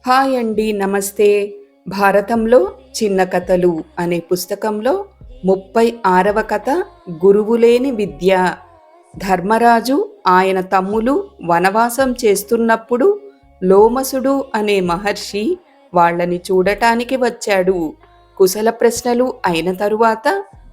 Hi అండి, నమస్తే. భారతంలో చిన్న కథలు అనే పుస్తకంలో 36వ కథ గురువులేని విద్య. ధర్మరాజు ఆయన తమ్ములు వనవాసం చేస్తున్నప్పుడు లోమసుడు అనే మహర్షి వాళ్ళని చూడటానికి వచ్చాడు. కుశల ప్రశ్నలు అయిన తరువాత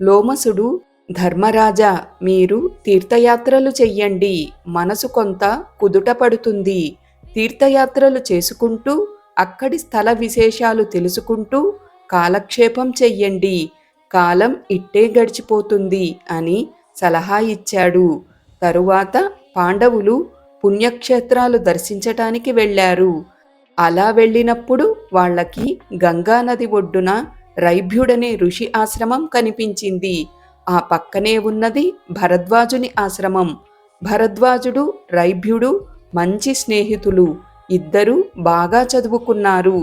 లోమసుడు, ధర్మరాజా, మీరు తీర్థయాత్రలు చెయ్యండి, మనసు కొంత కుదుట పడుతుంది. తీర్థయాత్రలు చేసుకుంటూ అక్కడి స్థల విశేషాలు తెలుసుకుంటూ కాలక్షేపం చెయ్యండి, కాలం ఇట్టే గడిచిపోతుంది అని సలహా ఇచ్చాడు. తరువాత పాండవులు పుణ్యక్షేత్రాలు దర్శించటానికి వెళ్ళారు. అలా వెళ్ళినప్పుడు వాళ్ళకి గంగానది ఒడ్డున రైభ్యుడనే ఋషి ఆశ్రమం కనిపించింది. ఆ పక్కనే ఉన్నది భరద్వాజుని ఆశ్రమం. భరద్వాజుడు, రైభ్యుడు మంచి స్నేహితులు. ఇద్దరూ బాగా చదువుకున్నారు.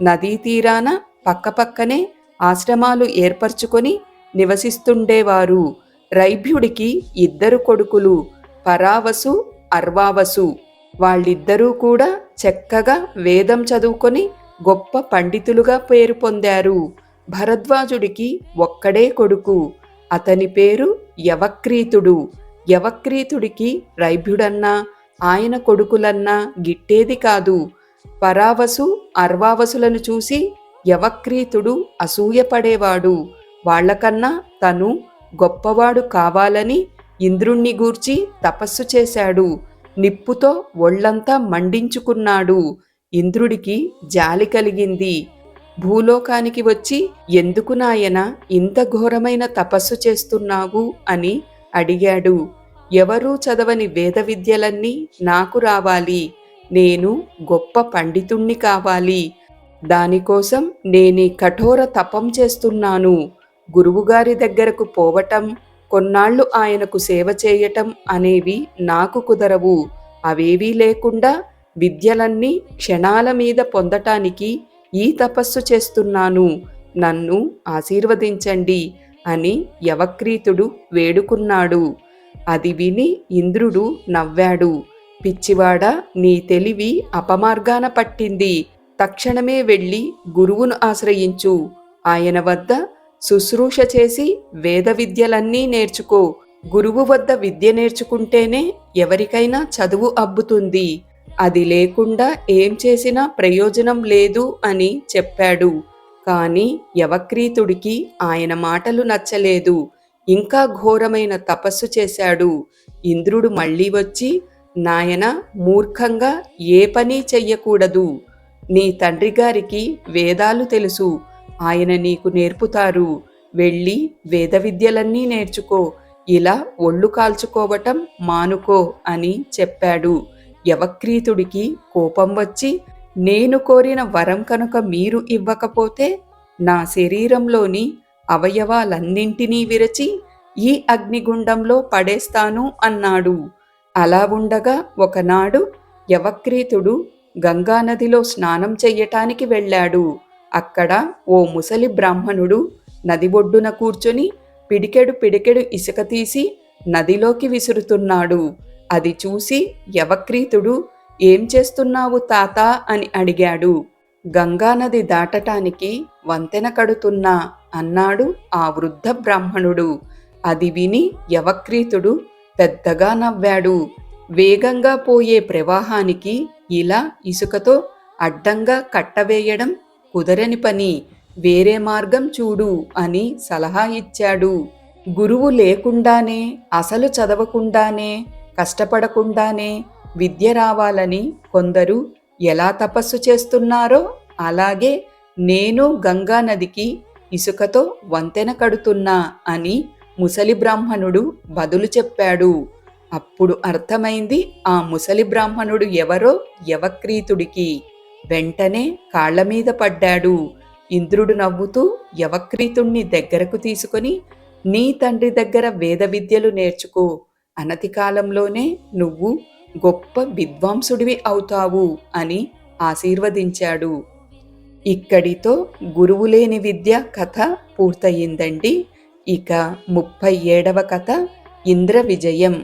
నదీ తీరాన పక్కపక్కనే ఆశ్రమాలు ఏర్పరచుకొని నివసిస్తుండేవారు. రైభ్యుడికి ఇద్దరు కొడుకులు, పరావసు, అర్వావసు. వాళ్ళిద్దరూ కూడా చక్కగా వేదం చదువుకొని గొప్ప పండితులుగా పేరు పొందారు. భరద్వాజుడికి ఒక్కడే కొడుకు. అతని పేరు యవక్రీతుడు. యవక్రీతుడికి రైభ్యుడన్నా ఆయన కొడుకులన్నా గిట్టేది కాదు. పరావసు, అర్వావసులను చూసి యవక్రీతుడు అసూయపడేవాడు. వాళ్లకన్నా తను గొప్పవాడు కావాలని ఇంద్రుణ్ణి గూర్చి తపస్సు చేశాడు. నిప్పుతో ఒళ్లంతా మండించుకున్నాడు. ఇంద్రుడికి జాలి కలిగింది. భూలోకానికి వచ్చి ఎందుకు నాయనా ఇంత ఘోరమైన తపస్సు చేస్తున్నావు అని అడిగాడు. ఎవరూ చదవని వేద విద్యలన్నీ నాకు రావాలి, నేను గొప్ప పండితుణ్ణి కావాలి, దానికోసం నేనీ కఠోర తపం చేస్తున్నాను. గురువుగారి దగ్గరకు పోవటం, కొన్నాళ్ళు ఆయనకు సేవ చేయటం అనేవి నాకు కుదరవు. అవేవీ లేకుండా విద్యలన్నీ క్షణాల మీద పొందటానికి ఈ తపస్సు చేస్తున్నాను, నన్ను ఆశీర్వదించండి అని యవక్రీతుడు వేడుకున్నాడు. అది విని ఇంద్రుడు నవ్వాడు. పిచ్చివాడా, నీ తెలివి అపమార్గాన పట్టింది. తక్షణమే వెళ్ళి గురువును ఆశ్రయించు. ఆయన వద్ద శుశ్రూష చేసి వేద విద్యలన్నీ నేర్చుకో. గురువు వద్ద విద్య నేర్చుకుంటేనే ఎవరికైనా చదువు అబ్బుతుంది. అది లేకుండా ఏం చేసినా ప్రయోజనం లేదు అని చెప్పాడు. కాని యవక్రీతుడికి ఆయన మాటలు నచ్చలేదు. ఇంకా ఘోరమైన తపస్సు చేశాడు. ఇంద్రుడు మళ్ళీ వచ్చి, నాయనా, మూర్ఖంగా ఏ పని చెయ్యకూడదు. నీ తండ్రి గారికి వేదాలు తెలుసు, ఆయన నీకు నేర్పుతారు. వెళ్ళి వేద విద్యలన్నీ నేర్చుకో. ఇలా ఒళ్ళు కాల్చుకోవటం మానుకో అని చెప్పాడు. యవక్రీతుడికి కోపం వచ్చి, నేను కోరిన వరం కనుక మీరు ఇవ్వకపోతే నా శరీరంలోని అవయవాలన్నింటినీ విరచి ఈ అగ్నిగుండంలో పడేస్తాను అన్నాడు. అలా ఉండగా ఒకనాడు యవక్రీతుడు గంగానదిలో స్నానం చెయ్యటానికి వెళ్ళాడు. అక్కడ ఓ ముసలి బ్రాహ్మణుడు నది ఒడ్డున కూర్చొని పిడికెడు పిడికెడు ఇసుక తీసి నదిలోకి విసురుతున్నాడు. అది చూసి యవక్రీతుడు, ఏం చేస్తున్నావు తాతా అని అడిగాడు. గంగానది దాటటానికి వంతెన కడుతున్నా అన్నాడు ఆ వృద్ధ బ్రాహ్మణుడు. అది విని యవక్రీతుడు పెద్దగా నవ్వాడు. వేగంగా పోయే ప్రవాహానికి ఇలా ఇసుకతో అడ్డంగా కట్టవేయడం కుదరని పని, వేరే మార్గం చూడు అని సలహా ఇచ్చాడు. గురువు లేకుండానే, అసలు చదవకుండానే, కష్టపడకుండానే విద్య రావాలని కొందరు ఎలా తపస్సు చేస్తున్నారో అలాగే నేను గంగా నదికి ఇసుకతో వంతెన కడుతున్నా అని ముసలి బ్రాహ్మణుడు బదులు చెప్పాడు. అప్పుడు అర్థమైంది ఆ ముసలి బ్రాహ్మణుడు ఎవరో యవక్రీతుడికి. వెంటనే కాళ్లమీద పడ్డాడు. ఇంద్రుడు నవ్వుతూ యవక్రీతుణ్ణి దగ్గరకు తీసుకొని, నీ తండ్రి దగ్గర వేద విద్యలు నేర్చుకో. అనతి కాలంలోనే నువ్వు గొప్ప విద్వాంసుడివి అవుతావు అని ఆశీర్వదించాడు. ఇక్కడితో గురువులేని విద్య కథ పూర్తయిందండి. ఇక 37వ కథ ఇంద్ర విజయం.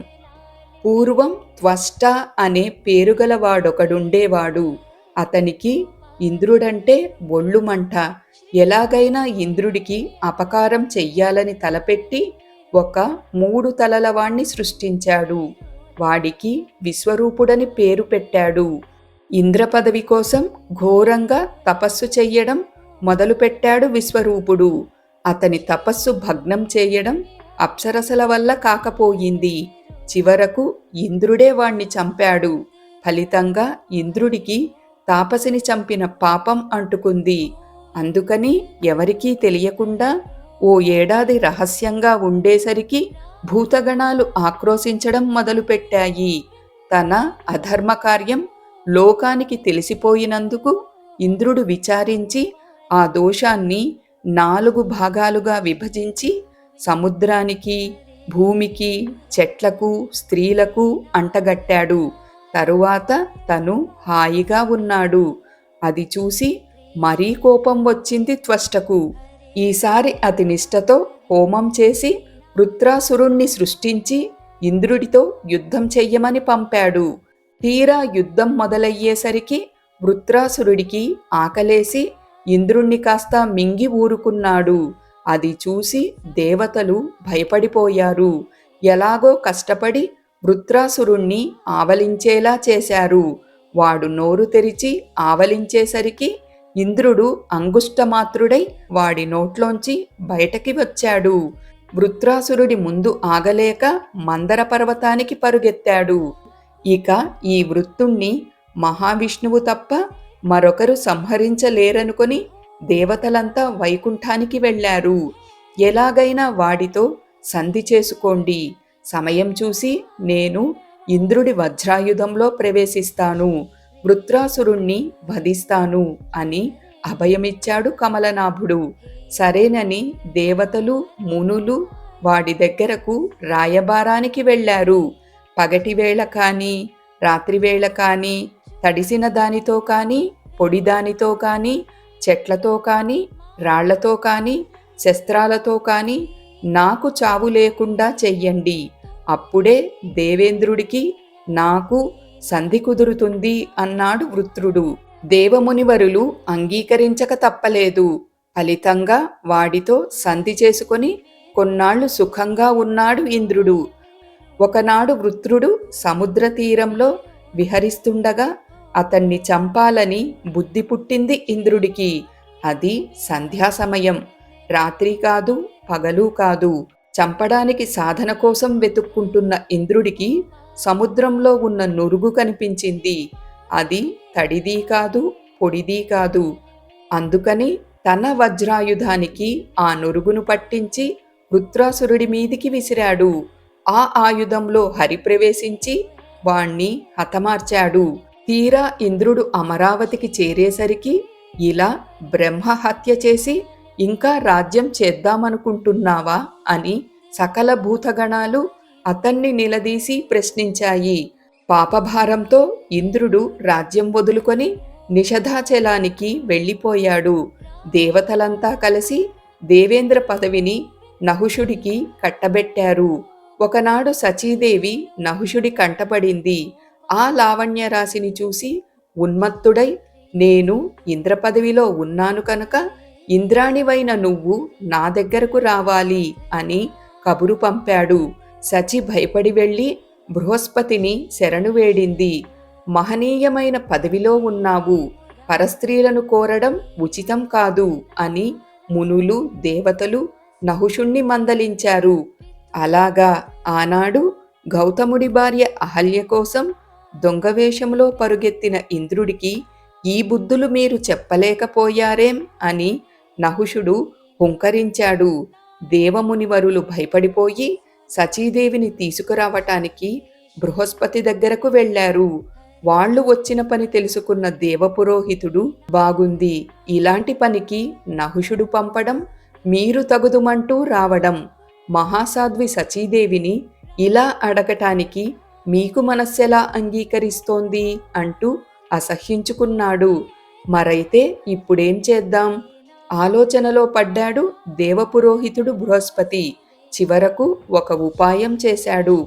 పూర్వం త్వష్ట అనే పేరుగలవాడొకడుండేవాడు. అతనికి ఇంద్రుడంటే ఒళ్ళు మంట. ఎలాగైనా ఇంద్రుడికి అపకారం చెయ్యాలని తలపెట్టి ఒక 3 తలల వాణ్ణి సృష్టించాడు. వాడికి విశ్వరూపుడని పేరు పెట్టాడు. ఇంద్ర పదవి కోసం ఘోరంగా తపస్సు చెయ్యడం మొదలుపెట్టాడు విశ్వరూపుడు. అతని తపస్సు భగ్నం చేయడం అప్సరసల వల్ల కాకపోయింది. చివరకు ఇంద్రుడే వాణ్ణి చంపాడు. ఫలితంగా ఇంద్రుడికి తాపసిని చంపిన పాపం అంటుకుంది. అందుకని ఎవరికీ తెలియకుండా ఓ ఏడాది రహస్యంగా ఉండేసరికి భూతగణాలు ఆక్రోశించడం మొదలుపెట్టాయి. తన అధర్మ కార్యం లోకానికి తెలిసిపోయినందుకు ఇంద్రుడు విచారించి ఆ దోషాన్ని 4 భాగాలుగా విభజించి సముద్రానికి, భూమికి, చెట్లకు, స్త్రీలకు అంటగట్టాడు. తరువాత తను హాయిగా ఉన్నాడు. అది చూసి మరీ కోపం వచ్చింది త్వష్టకు. ఈసారి అతి నిష్టతో హోమం చేసి వృత్రాసురుణ్ణి సృష్టించి ఇంద్రుడితో యుద్ధం చెయ్యమని పంపాడు. తీరా యుద్ధం మొదలయ్యేసరికి వృత్రాసురుడికి ఆకలేసి ఇంద్రుణ్ణి కాస్త మింగి ఊరుకున్నాడు. అది చూసి దేవతలు భయపడిపోయారు. ఎలాగో కష్టపడి వృత్రాసురుణ్ణి ఆవలించేలా చేశారు. వాడు నోరు తెరిచి ఆవలించేసరికి ఇంద్రుడు అంగుష్టమాత్రుడై వాడి నోట్లోంచి బయటకి వచ్చాడు. వృత్రాసురుడి ముందు ఆగలేక మందర పర్వతానికి పరుగెత్తాడు. ఇక ఈ వృత్తుణ్ణి మహావిష్ణువు తప్ప మరొకరు సంహరించలేరనుకొని దేవతలంతా వైకుంఠానికి వెళ్లారు. ఎలాగైనా వాడితో సంధి చేసుకోండి. సమయం చూసి నేను ఇంద్రుడి వజ్రాయుధంలో ప్రవేశిస్తాను, వృత్రాసురుణ్ణి వధిస్తాను అని అభయమిచ్చాడు కమలనాభుడు. సరేనని దేవతలు, మునులు వాడి దగ్గరకు రాయబారానికి వెళ్లారు. పగటివేళ కానీ, రాత్రివేళ కానీ, తడిసిన దానితో కానీ, పొడిదానితో కానీ, చెట్లతో కానీ, రాళ్లతో కానీ, శస్త్రాలతో కానీ నాకు చావు లేకుండా చెయ్యండి. అప్పుడే దేవేంద్రుడికి నాకు సంధి కుదురుతుంది అన్నాడు వృత్రుడు. దేవమునివరులు అంగీకరించక తప్పలేదు. ఫలితంగా వాడితో సంధి చేసుకొని కొన్నాళ్లు సుఖంగా ఉన్నాడు ఇంద్రుడు. ఒకనాడు వృత్రుడు సముద్ర తీరంలో విహరిస్తుండగా అతన్ని చంపాలని బుద్ధి పుట్టింది ఇంద్రుడికి. అది సంధ్యా సమయం. రాత్రి కాదు, పగలు కాదు. చంపడానికి సాధన కోసం వెతుక్కుంటున్న ఇంద్రుడికి సముద్రంలో ఉన్న నురుగు కనిపించింది. అది తడిదీ కాదు, పొడిదీ కాదు. అందుకని తన వజ్రాయుధానికి ఆ నురుగును పట్టించి వృత్రాసురుడి మీదికి విసిరాడు. ఆ ఆయుధంలో హరి ప్రవేశించి వాణ్ణి హతమార్చాడు. తీరా ఇంద్రుడు అమరావతికి చేరేసరికి ఇలా బ్రహ్మహత్య చేసి ఇంకా రాజ్యం చేద్దామనుకుంటున్నావా అని సకల భూతగణాలు అతన్ని నిలదీసి ప్రశ్నించాయి. పాపభారంతో ఇంద్రుడు రాజ్యం వదులుకొని నిషధాచలానికి వెళ్ళిపోయాడు. దేవతలంతా కలిసి దేవేంద్ర పదవిని నహుషుడికి కట్టబెట్టారు. ఒకనాడు సచీదేవి నహుషుడి కంటపడింది. ఆ లావణ్య రాశిని చూసి ఉన్మత్తుడై నేను ఇంద్రపదవిలో ఉన్నాను కనుక ఇంద్రాణివైన నువ్వు నా దగ్గరకు రావాలి అని కబురు పంపాడు. సచి భయపడి వెళ్ళి బృహస్పతిని శరణు వేడింది. మహనీయమైన పదవిలో ఉన్నావు, పరస్త్రీలను కోరడం ఉచితం కాదు అని మునులు, దేవతలు నహుషుణ్ణి మందలించారు. అలాగా ఆనాడు గౌతముడి భార్య అహల్య కోసం దొంగవేషంలో పరుగెత్తిన ఇంద్రుడికి ఈ బుద్ధులు మీరు చెప్పలేకపోయారేం అని నహుషుడు హుంకరించాడు. దేవమునివరులు భయపడిపోయి సచీదేవిని తీసుకురావటానికి బృహస్పతి దగ్గరకు వెళ్లారు. వాళ్లు వచ్చిన పని తెలుసుకున్న దేవపురోహితుడు, బాగుంది, ఇలాంటి పనికి నహుషుడు పంపడం, మీరు తగుదుమంటూ రావడం, మహాసాధ్వి సచీదేవిని ఇలా అడగటానికి మీకు మనస్సెలా అంగీకరిస్తోంది అంటూ అసహ్యించుకున్నాడు. మరైతే ఇప్పుడేం చేద్దాం? ఆలోచనలో పడ్డాడు దేవపురోహితుడు బృహస్పతి. చివరకు ఒక ఉపాయం చేశాడు.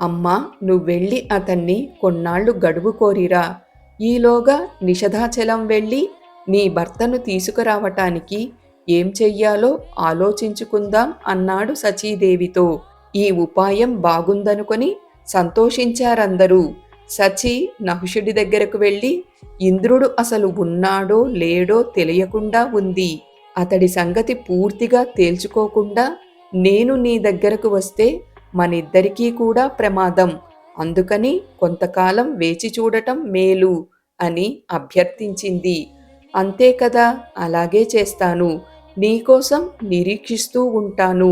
అమ్మా, నువ్వెళ్ళి అతన్ని కొన్నాళ్లు గడువు కోరిరా. ఈలోగా నిషధాచలం వెళ్ళి నీ భర్తను తీసుకురావటానికి ఏం చెయ్యాలో ఆలోచించుకుందాం అన్నాడు సచీదేవితో. ఈ ఉపాయం బాగుందనుకొని సంతోషించారందరూ. సచి నహుషుడి దగ్గరకు వెళ్ళి, ఇంద్రుడు అసలు ఉన్నాడో లేడో తెలియకుండా ఉంది. అతడి సంగతి పూర్తిగా తేల్చుకోకుండా నేను నీ దగ్గరకు వస్తే మనిద్దరికీ కూడా ప్రమాదం. అందుకని కొంతకాలం వేచి చూడటం మేలు అని అభ్యర్థించింది. అంతే కదా, అలాగే చేస్తాను. నీకోసం నిరీక్షిస్తూ ఉంటాను.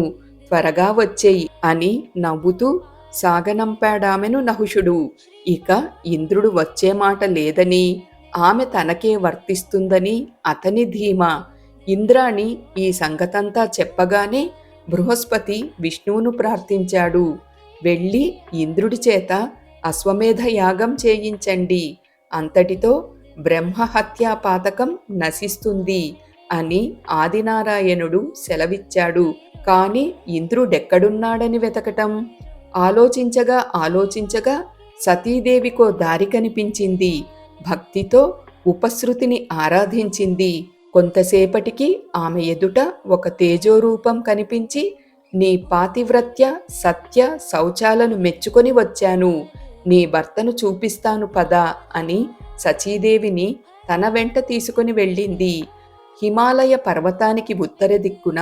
త్వరగా వచ్చేయి అని నవ్వుతూ సాగనంపాడామెను నహుషుడు. ఇక ఇంద్రుడు వచ్చే మాట లేదని, ఆమె తనకే వర్తిస్తుందని అతని ధీమా. ఇంద్రాణి ఈ సంగతంతా చెప్పగానే బృహస్పతి విష్ణువును ప్రార్థించాడు. వెళ్ళి ఇంద్రుడి చేత అశ్వమేధ యాగం చేయించండి, అంతటితో బ్రహ్మహత్యా పాతకం నశిస్తుంది అని ఆదినారాయణుడు సెలవిచ్చాడు. కాని ఇంద్రుడెక్కడున్నాడని వెతకటం? ఆలోచించగా సతీదేవికో దారి కనిపించింది. భక్తితో ఉపశృతిని ఆరాధించింది. కొంతసేపటికి ఆమె ఎదుట ఒక తేజోరూపం కనిపించి, నీ పాతివ్రత్య సత్య శౌచాలను మెచ్చుకొని వచ్చాను, నీ భర్తను చూపిస్తాను పద అని సచీదేవిని తన వెంట తీసుకుని వెళ్ళింది. హిమాలయ పర్వతానికి ఉత్తర దిక్కున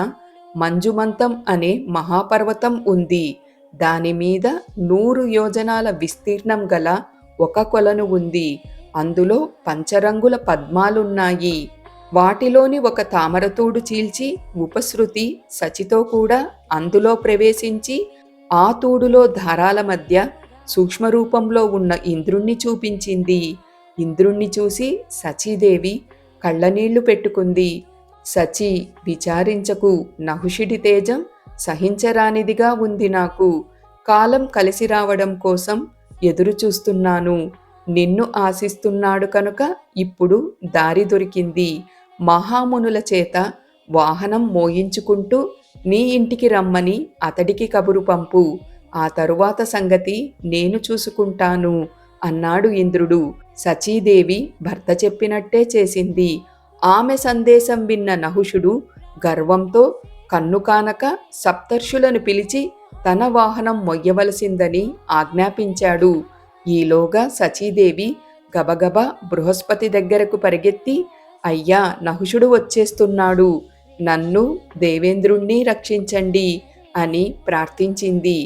మంజుమంతం అనే మహాపర్వతం ఉంది. దానిమీద 100 యోజనాల విస్తీర్ణం గల ఒక కొలను ఉంది. అందులో పంచరంగుల పద్మాలున్నాయి. వాటిలోని ఒక తామరతూడు చీల్చి ఉపశృతి సచితో కూడా అందులో ప్రవేశించి ఆ తూడులో దారాల మధ్య సూక్ష్మరూపంలో ఉన్న ఇంద్రుణ్ణి చూపించింది. ఇంద్రుణ్ణి చూసి సచీదేవి కళ్ళనీళ్లు పెట్టుకుంది. సచి, విచారించకు, నహుషుడి తేజం సహించరానిదిగా ఉంది. నాకు కాలం కలిసి రావడం కోసం ఎదురు చూస్తున్నాను. నిన్ను ఆశిస్తున్నాడు కనుక ఇప్పుడు దారి దొరికింది. మహామునుల చేత వాహనం మోయించుకుంటూ నీ ఇంటికి రమ్మని అతడికి కబురు పంపు. ఆ తరువాత సంగతి నేను చూసుకుంటాను అన్నాడు ఇంద్రుడు. సచీదేవి భర్త చెప్పినట్టే చేసింది. ఆమె సందేశం విన్న నహుషుడు గర్వంతో కన్ను కానక సప్తర్షులను పిలిచి తన వాహనం మొయ్యవలసిందని ఆజ్ఞాపించాడు. ఈలోగా సచీదేవి గబగబా బృహస్పతి దగ్గరకు పరిగెత్తి, అయ్యా, నహుషుడు వచ్చేస్తున్నాడు, నన్ను దేవేంద్రుణ్ణి రక్షించండి అని ప్రార్థించింది.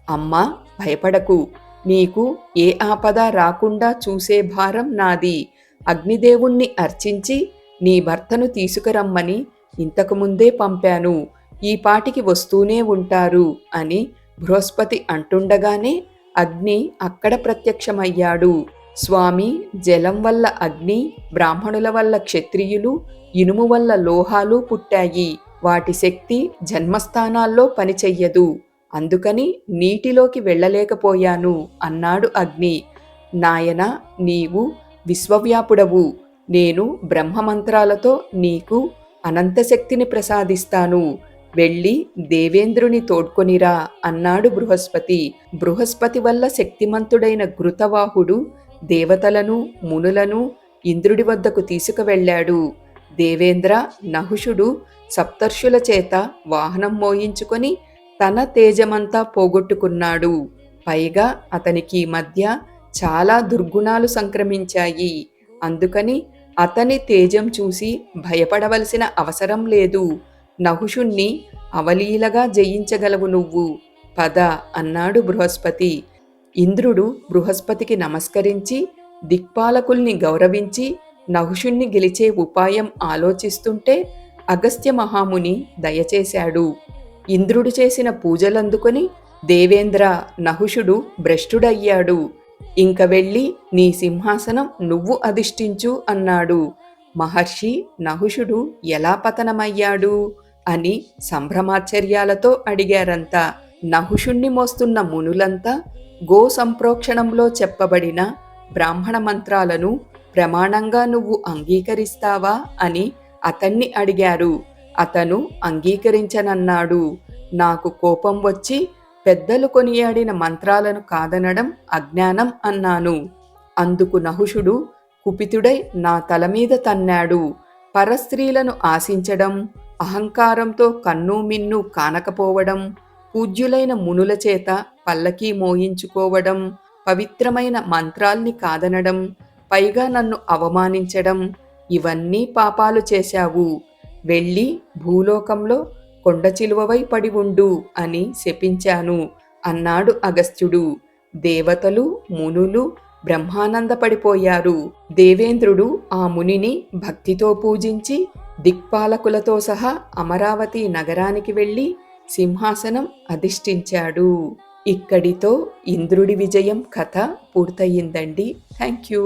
అమ్మా, భయపడకు, నీకు ఏ ఆపద రాకుండా చూసే భారం నాది. అగ్నిదేవుణ్ణి అర్చించి నీ భర్తను తీసుకురమ్మని ఇంతకుముందే పంపాను. ఈ పాటికి వస్తూనే ఉంటారు అని బృహస్పతి అంటుండగానే అగ్ని అక్కడ ప్రత్యక్షమయ్యాడు. స్వామి, జలం వల్ల అగ్ని, బ్రాహ్మణుల వల్ల క్షత్రియులు, ఇనుము వల్ల లోహాలు పుట్టాయి. వాటి శక్తి జన్మస్థానాల్లో పనిచెయ్యదు. అందుకని నీటిలోకి వెళ్ళలేకపోయాను అన్నాడు అగ్ని. నాయన, నీవు విశ్వవ్యాపుడవు. నేను బ్రహ్మమంత్రాలతో నీకు అనంతశక్తిని ప్రసాదిస్తాను. వెళ్ళి దేవేంద్రుని తోడ్కొనిరా అన్నాడు బృహస్పతి. బృహస్పతి వల్ల శక్తిమంతుడైన ఘృతవాహుడు దేవతలను మునులను ఇంద్రుడి వద్దకు తీసుకువెళ్ళాడు. దేవేంద్ర, నహుషుడు సప్తర్షుల చేత వాహనం మోయించుకొని తన తేజమంతా పోగొట్టుకున్నాడు. పైగా అతనికి మధ్య చాలా దుర్గుణాలు సంక్రమించాయి. అందుకని అతని తేజం చూసి భయపడవలసిన అవసరం లేదు. నహుషుణ్ణి అవలీలగా జయించగలవు నువ్వు, పద అన్నాడు బృహస్పతి. ఇంద్రుడు బృహస్పతికి నమస్కరించి దిక్పాలకుల్ని గౌరవించి నహుషుణ్ణి గెలిచే ఉపాయం ఆలోచిస్తుంటే అగస్త్య మహాముని దయచేశాడు. ఇంద్రుడు చేసిన పూజలందుకొని దేవేంద్ర, నహుషుడు భ్రష్టుడయ్యాడు. ఇంక వెళ్ళి నీ సింహాసనం నువ్వు అధిష్ఠించు అన్నాడు. మహర్షి, నహుషుడు ఎలా పతనమయ్యాడు అని సంభ్రమాశ్చర్యాలతో అడిగారంతా. నహుషుణ్ణి మోస్తున్న మునులంతా గో సంప్రోక్షణంలో చెప్పబడిన బ్రాహ్మణ మంత్రాలను ప్రమాణంగా నువ్వు అంగీకరిస్తావా అని అతన్ని అడిగారు. అతను అంగీకరించనన్నాడు. నాకు కోపం వచ్చి పెద్దలు కొనియాడిన మంత్రాలను కాదనడం అజ్ఞానం అన్నాను. అందుకు నహుషుడు కుపితుడై నా తల మీద తన్నాడు. పరస్త్రీలను ఆశించడం, అహంకారంతో కన్ను మిన్ను కానకపోవడం, పూజ్యులైన మునుల చేత పల్లకీ మోయించుకోవడం, పవిత్రమైన మంత్రాల్ని కాదనడం, పైగా నన్ను అవమానించడం, ఇవన్నీ పాపాలు చేశావు. వెళ్ళి భూలోకంలో కొండచిలువవై పడి ఉండు అని శపించాను అన్నాడు అగస్త్యుడు. దేవతలు, మునులు బ్రహ్మానందపడిపోయారు. దేవేంద్రుడు ఆ మునిని భక్తితో పూజించి దిక్పాలకులతో సహా అమరావతి నగరానికి వెళ్ళి సింహాసనం అధిష్ఠించాడు. ఇక్కడితో ఇంద్రుడి విజయం కథ పూర్తయిందండి. Thank you.